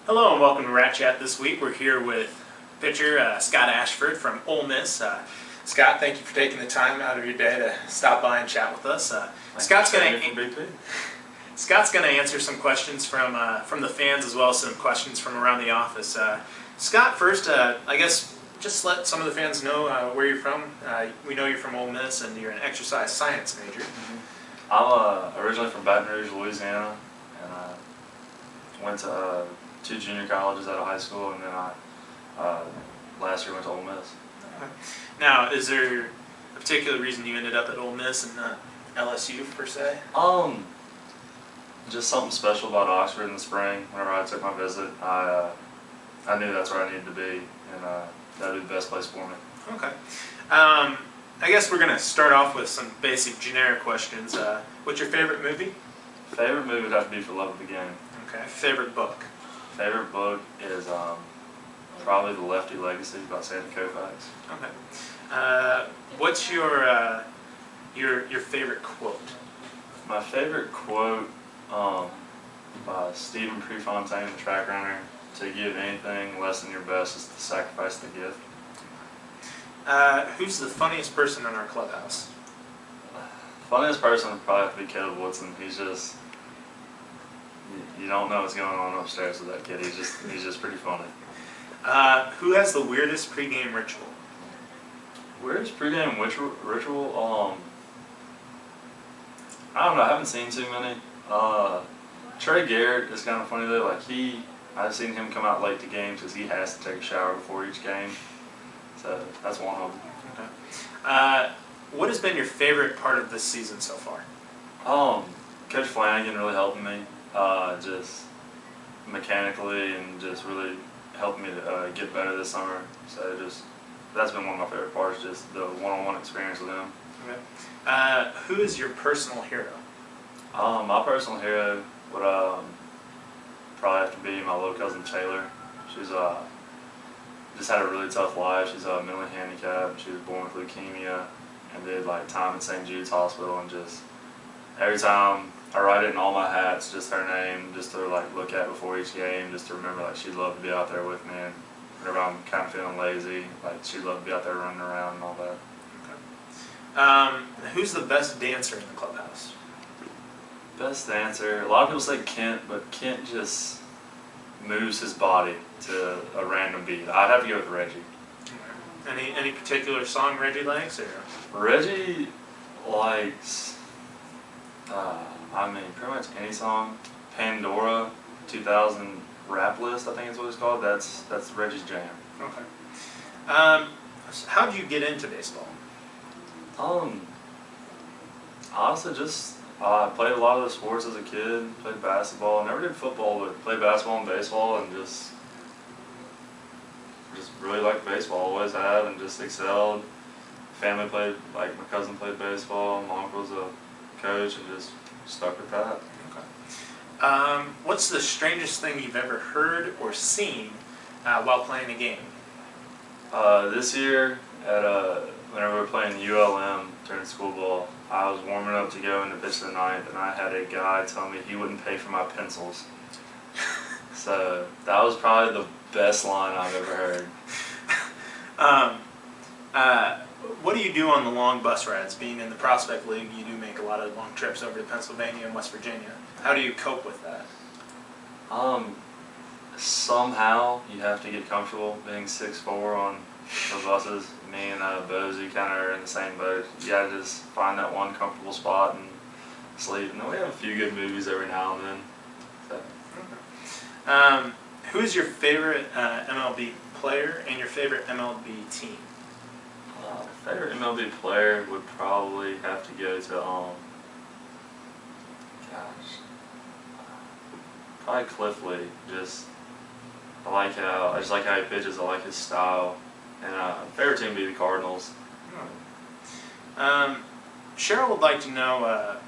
Hello and welcome to Rat Chat. This week we're here with pitcher Scott Ashford from Ole Miss. Scott, thank you for taking the time out of your day to stop by and chat with us. Scott's going to answer some questions from the fans as well as some questions from around the office. Scott, first, I guess just let some of the fans know where you're from. We know you're from Ole Miss and you're an exercise science major. I'm originally from Baton Rouge, Louisiana, and I went to two junior colleges out of high school, and then I last year went to Ole Miss. Okay. Now, is there a particular reason you ended up at Ole Miss and not LSU per se? Just something special about Oxford in the spring. Whenever I took my visit, I knew that's where I needed to be, and that would be the best place for me. Okay. I guess we're going to start off with some basic generic questions. What's your favorite movie? Favorite movie would have to be For Love of the Game. Okay. Favorite book? Favorite book is probably The Lefty Legacy by Sandy Koufax. Okay. What's your favorite quote? My favorite quote by Stephen Prefontaine, the track runner: "To give anything less than your best is to sacrifice the gift." Who's the funniest person in our clubhouse? Funniest person would probably have to be Caleb Woodson. He's just, you don't know what's going on upstairs with that kid. He's just pretty funny. Who has the weirdest pregame ritual? Weirdest pregame ritual? I don't know. I haven't seen too many. Trey Garrett is kind of funny though. I've seen him come out late to games because he has to take a shower before each game. So that's one of them. Okay. What has been your favorite part of this season so far? Coach Flanagan really helping me, just mechanically, and just really helping me to get better this summer. So that's been one of my favorite parts, just the one-on-one experience with him. Okay. Who is your personal hero? My personal hero would probably have to be my little cousin Taylor. She's just had a really tough life. She's mentally handicapped. She was born with leukemia and did time at St. Jude's Hospital, and just every time I write it in all my hats, just her name, just to look at before each game, just to remember she'd love to be out there with me, and whenever I'm kind of feeling lazy, she'd love to be out there running around and all that. Okay. Who's the best dancer in the clubhouse? Best dancer? A lot of people say Kent, but Kent just moves his body to a random beat. I'd have to go with Reggie. Any particular song Reggie likes? Or? Reggie likes, pretty much any song. Pandora 2000 Rap List, I think is what it's called. That's Reggie's jam. Okay. How did you get into baseball? Honestly, just I played a lot of the sports as a kid. Played basketball. Never did football, but played basketball and baseball, and just really liked baseball. Always have, and just excelled. Family played, my cousin played baseball. My uncle's a coach, and just stuck with that. Okay. What's the strangest thing you've ever heard or seen while playing a game? This year, whenever we were playing ULM during school ball, I was warming up to go into pitch the ninth, and I had a guy tell me he wouldn't pay for my pencils. So that was probably the best line I've ever heard. What do you do on the long bus rides? Being in the Prospect League, you do make a lot of long trips over to Pennsylvania and West Virginia. How do you cope with that? Somehow you have to get comfortable being 6'4" on the buses. Me and Bozy kind of are in the same boat. You gotta just find that one comfortable spot and sleep. And then we have a few good movies every now and then. So. Who is your favorite MLB player and your favorite MLB team? Favorite MLB player would probably have to go to probably Cliff Lee. I just like how he pitches. I like his style. And favorite team would be the Cardinals. Cheryl would like to know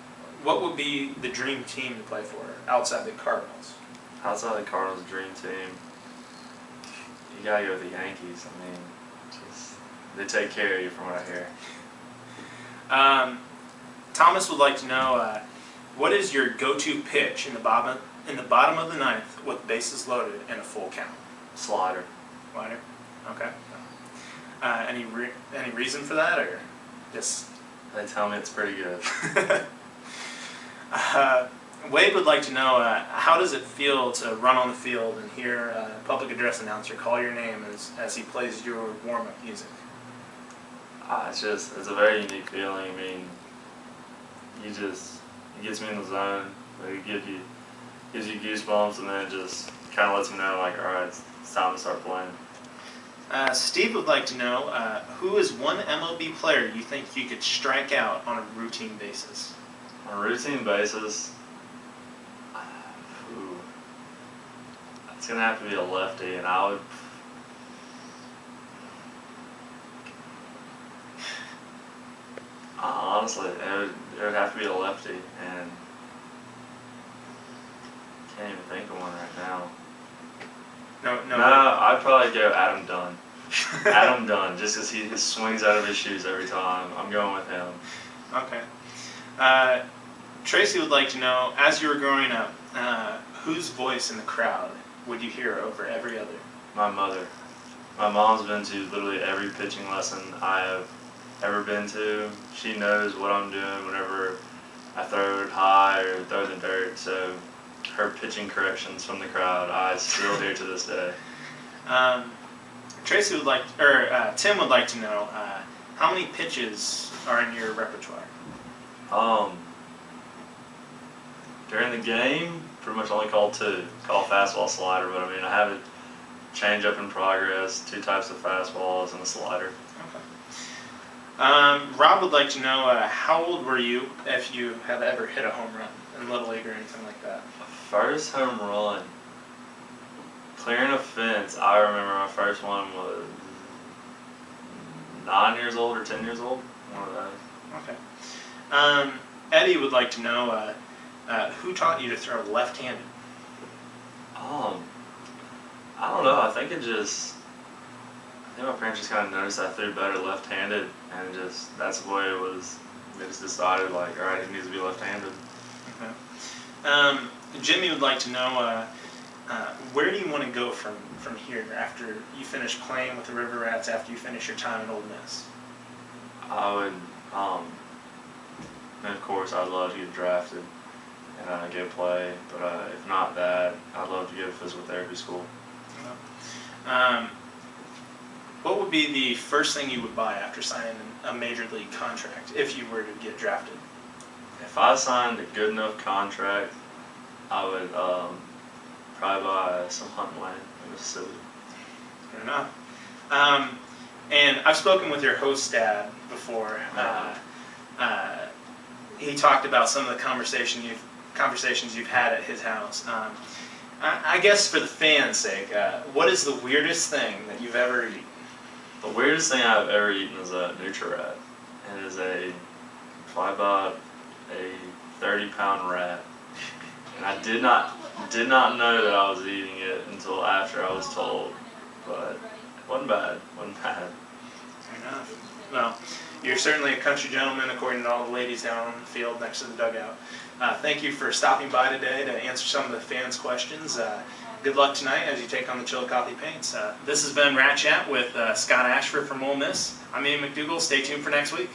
what would be the dream team to play for outside the Cardinals? Outside the Cardinals' dream team, you gotta go with the Yankees. They take care of you from what I hear. Thomas would like to know what is your go-to pitch in the in the bottom of the ninth with bases loaded and a full count? Slider. Slider? Okay. Any reason for that, or just? They tell me it's pretty good. Wade would like to know, how does it feel to run on the field and hear a public address announcer call your name as he plays your warm-up music? It's a very unique feeling. I mean, it gets me in the zone. It gives you goosebumps, and then it just kind of lets me know, like, all right, it's time to start playing. Steve would like to know, who is one MLB player you think you could strike out on a routine basis? On a routine basis, it's going to have to be a lefty, and I would... honestly, it would have to be a lefty, and can't even think of one right now. No, I'd probably go Adam Dunn. Adam Dunn, just because he swings out of his shoes every time. I'm going with him. Okay. Tracy would like to know, as you were growing up, whose voice in the crowd would you hear over every other? My mother. My mom's been to literally every pitching lesson I have ever been to. She knows what I'm doing whenever I throw it high or throw it in dirt. So her pitching corrections from the crowd, I still hear to this day. Tracy would like, Tim would like to know, how many pitches are in your repertoire? During the game, pretty much only call 2. Call fastball, slider, but I mean, I have a change-up in progress, 2 types of fastballs, and a slider. Okay. Rob would like to know, how old were you if you have ever hit a home run in Little League or anything like that? First home run, clearing a fence, I remember my first one was 9 years old or 10 years old, one of those. Okay. Eddie would like to know, who taught you to throw left-handed? I don't know. I think my parents just kind of noticed I threw better left-handed, and that's the way it was. They just decided, like, all right, he needs to be left-handed. Okay. Jimmy would like to know, where do you want to go from here after you finish playing with the River Rats, after you finish your time at Ole Miss? I would, and of course, I'd love to get drafted and go play, but if not that, I'd love to go to physical therapy school. What would be the first thing you would buy after signing a major league contract if you were to get drafted? If I signed a good enough contract, I would probably buy some hunting land in Mississippi. Fair enough. And I've spoken with your host dad before. He talked about some of the conversations you've had at his house. I guess for the fans' sake, what is the weirdest thing that you've ever eaten? The weirdest thing I've ever eaten is a Nutri-Rat. It is probably about a 30-pound rat. And I did not know that I was eating it until after I was told. But it wasn't bad. Fair enough. Well, you're certainly a country gentleman, according to all the ladies down on the field next to the dugout. Thank you for stopping by today to answer some of the fans' questions. Good luck tonight as you take on the Chillicothe Paints. This has been Rat Chat with Scott Ashford from Ole Miss. I'm Ian MacDougall. Stay tuned for next week.